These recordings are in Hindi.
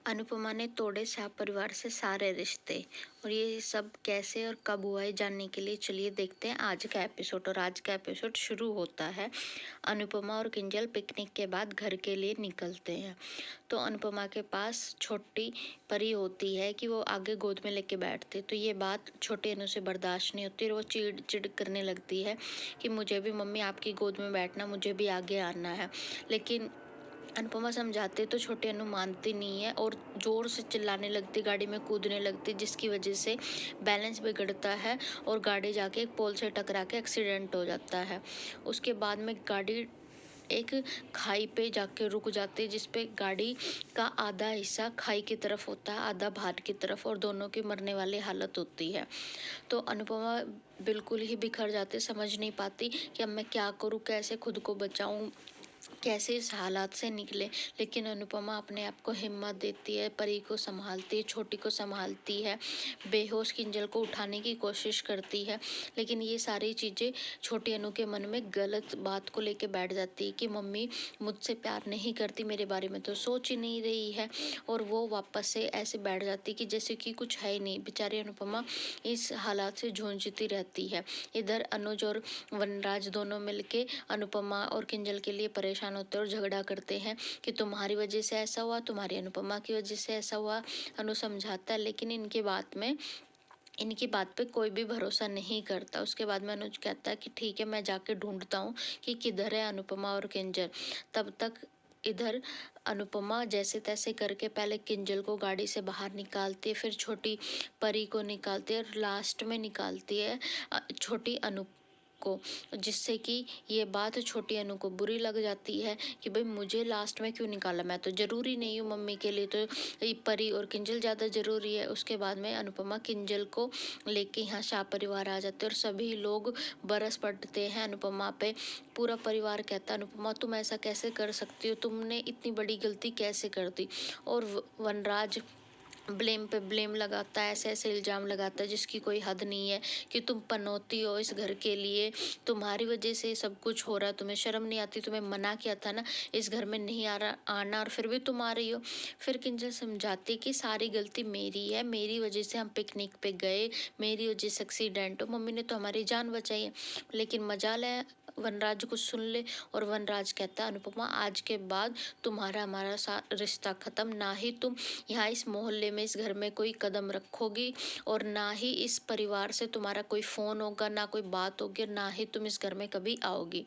अनुपमा ने तोड़े शाह परिवार से सारे रिश्ते। और ये सब कैसे और कब हुआ है जानने के लिए चलिए देखते हैं आज का एपिसोड। और आज का एपिसोड शुरू होता है अनुपमा और किंजल पिकनिक के बाद घर के लिए निकलते हैं। तो अनुपमा के पास छोटी परी होती है कि वो आगे गोद में लेके बैठते, तो ये बात छोटे अनु से बर्दाश्त नहीं होती और वो चिड़ चिड़ करने लगती है कि मुझे भी मम्मी आपकी गोद में बैठना, मुझे भी आगे आना है। लेकिन अनुपमा समझाते तो छोटे अनु मानती नहीं है और जोर से चिल्लाने लगती, गाड़ी में कूदने लगती, जिसकी वजह से बैलेंस बिगड़ता है और गाड़ी जाके एक पोल से टकरा के एक्सीडेंट हो जाता है। उसके बाद में गाड़ी एक खाई पे जाके रुक जाती है, जिसपे गाड़ी का आधा हिस्सा खाई की तरफ होता है, आधा बाहर की तरफ, और दोनों की मरने वाली हालत होती है। तो अनुपमा बिल्कुल ही बिखर जाती, समझ नहीं पाती कि अब मैं क्या करूँ, कैसे खुद को बचाऊं, कैसे इस हालात से निकले। लेकिन अनुपमा अपने आप को हिम्मत देती है, परी को संभालती है, छोटी को संभालती है, बेहोश किंजल को उठाने की कोशिश करती है। लेकिन ये सारी चीज़ें छोटी अनु के मन में गलत बात को लेके बैठ जाती है कि मम्मी मुझसे प्यार नहीं करती, मेरे बारे में तो सोच ही नहीं रही है। और वो वापस से ऐसे बैठ जाती कि जैसे कि कुछ है ही नहीं। बेचारी अनुपमा इस हालात से जूझती रहती है। इधर अनुज और वनराज दोनों मिलके अनुपमा और किंजल के लिए परेशान होते हैं और झगड़ा करते हैं कि तुम्हारी वजह से ऐसा हुआ, तुम्हारी अनुपमा की वजह से ऐसा हुआ। अनु समझाता है, लेकिन इनकी बात पे कोई भी भरोसा नहीं करता। उसके बाद में अनुज कहता है कि ठीक है, मैं जाके ढूंढता हूँ कि किधर है अनुपमा और किंजल। तब तक इधर अनुपमा जैसे तैसे करके पहले किंजल को गाड़ी से बाहर निकालती है, फिर छोटी परी को निकालती है और लास्ट में निकालती है छोटी अनु को, जिससे कि ये बात छोटी अनु को बुरी लग जाती है कि भाई मुझे लास्ट में क्यों निकाला, मैं तो जरूरी नहीं हूँ मम्मी के लिए, तो ये परी और किंजल ज़्यादा जरूरी है। उसके बाद में अनुपमा किंजल को लेके यहाँ शाह परिवार आ जाते हैं और सभी लोग बरस पड़ते हैं अनुपमा पे। पूरा परिवार कहता है अनुपमा तुम ऐसा कैसे कर सकती हो, तुमने इतनी बड़ी गलती कैसे कर दी। और वनराज ब्लेम पे ब्लेम लगाता है, ऐसे ऐसे इल्जाम लगाता है जिसकी कोई हद नहीं है कि तुम पनौती हो इस घर के लिए, तुम्हारी वजह से सब कुछ हो रहा, तुम्हें शर्म नहीं आती, तुम्हें मना किया था ना इस घर में नहीं आना और फिर भी तुम आ रही हो। फिर किंजल समझाती कि सारी गलती मेरी है, मेरी वजह से हम पिकनिक पे गए, मेरी वजह से एक्सीडेंट हो, मम्मी ने तो हमारी जान बचाई है। लेकिन मजाल है वनराज को सुन ले और वनराज कहता है अनुपमा आज के बाद तुम्हारा हमारा रिश्ता खत्म, ना ही तुम यहाँ इस मोहल्ले में इस घर में कोई कदम रखोगी और ना ही इस परिवार से तुम्हारा कोई फोन होगा, ना कोई बात होगी, ना ही तुम इस घर में कभी आओगी।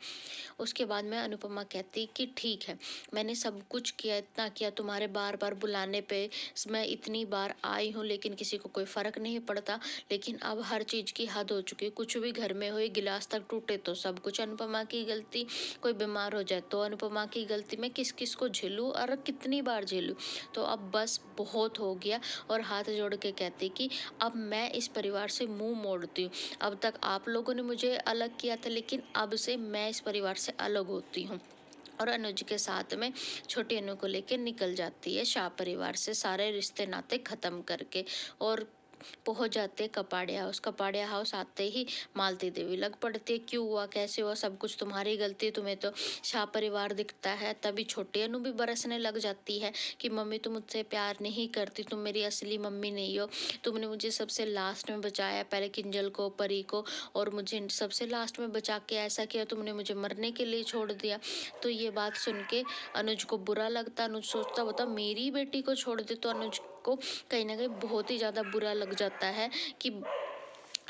उसके बाद में अनुपमा कहती कि ठीक है, मैंने सब कुछ किया, इतना किया, तुम्हारे बार बार बुलाने पे मैं इतनी बार आई हूँ लेकिन किसी को कोई फर्क नहीं पड़ता। लेकिन अब हर चीज की हद हो चुकी है, कुछ भी घर में हो, गिलास तक टूटे तो सब कुछ अनुपमा की गलती, कोई बीमार हो जाए तो अनुपमा की गलती, मैं किस किस को झेलूं और कितनी बार झेलूं। तो अब बस बहुत हो गया। और हाथ जोड़ के कहती कि अब मैं इस परिवार से मुंह मोड़ती हूँ, अब तक आप लोगों ने मुझे अलग किया था लेकिन अब से मैं इस परिवार से अलग होती हूँ। और अनुज के साथ में छोटी अनु को लेकर निकल जाती है शाह परिवार से, सारे रिश्ते नाते खत्म करके। और पहुंच जाते कपाड़िया हाउस। कपाड़िया हाउस आते ही मालती देवी लग पड़ती है, क्यों हुआ, कैसे हुआ, सब कुछ तुम्हारी गलती, तुम्हें तो शाह परिवार दिखता है। तभी छोटी अनु भी बरसने लग जाती है कि मम्मी तुम मुझसे प्यार नहीं करती, तुम मेरी असली मम्मी नहीं हो, तुमने मुझे सबसे लास्ट में बचाया, पहले किंजल को, परी को, और मुझे सबसे लास्ट में बचा के ऐसा किया, तुमने मुझे मरने के लिए छोड़ दिया। तो ये बात सुन के अनुज को बुरा लगता, अनुज सोचता बता मेरी बेटी को छोड़ दे। तो अनुज को कहीं ना कहीं बहुत ही ज्यादा बुरा लग जाता है कि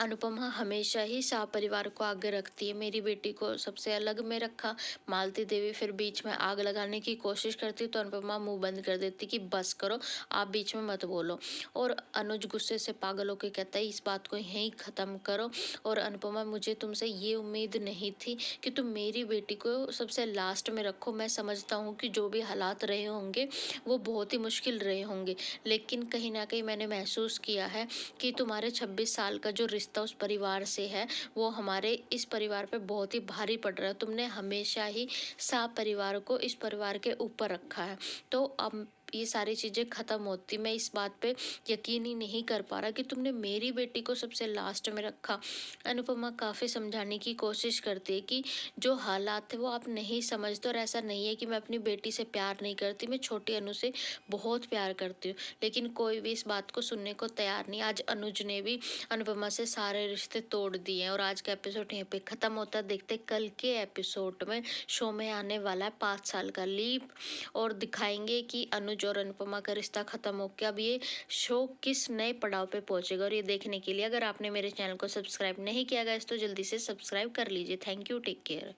अनुपमा हमेशा ही शाह परिवार को आगे रखती है, मेरी बेटी को सबसे अलग में रखा। मालती देवी फिर बीच में आग लगाने की कोशिश करती तो अनुपमा मुंह बंद कर देती कि बस करो, आप बीच में मत बोलो। और अनुज गुस्से से पागल होकर कहता है इस बात को यहीं खत्म करो। और अनुपमा मुझे तुमसे ये उम्मीद नहीं थी कि तुम मेरी बेटी को सबसे लास्ट में रखो, मैं समझता हूँ कि जो भी हालात रहे होंगे वो बहुत ही मुश्किल रहे होंगे, लेकिन कहीं ना कहीं मैंने महसूस किया है कि तुम्हारे 26 साल का जो रिश्ता उस परिवार से है वो हमारे इस परिवार पे बहुत ही भारी पड़ रहा है, तुमने हमेशा ही शाह परिवार को इस परिवार के ऊपर रखा है। तो अब ये सारी चीज़ें ख़त्म होती। मैं इस बात पे यकीन ही नहीं कर पा रहा कि तुमने मेरी बेटी को सबसे लास्ट में रखा। अनुपमा काफ़ी समझाने की कोशिश करती है कि जो हालात है वो आप नहीं समझते, और ऐसा नहीं है कि मैं अपनी बेटी से प्यार नहीं करती, मैं छोटी अनु से बहुत प्यार करती हूँ। लेकिन कोई भी इस बात को सुनने को तैयार नहीं। आज अनुज ने भी अनुपमा से सारे रिश्ते तोड़ दिए हैं, और आज का एपिसोड यहीं पे खत्म होता है। देखते हैं कल के एपिसोड में शो में आने वाला है 5 साल का लीप, और दिखाएंगे कि अनुज और अनुपमा का रिश्ता खत्म हो के अब ये शो किस नए पड़ाव पे पहुंचेगा। और ये देखने के लिए अगर आपने मेरे चैनल को सब्सक्राइब नहीं किया गया तो जल्दी से सब्सक्राइब कर लीजिए। Thank you, take care.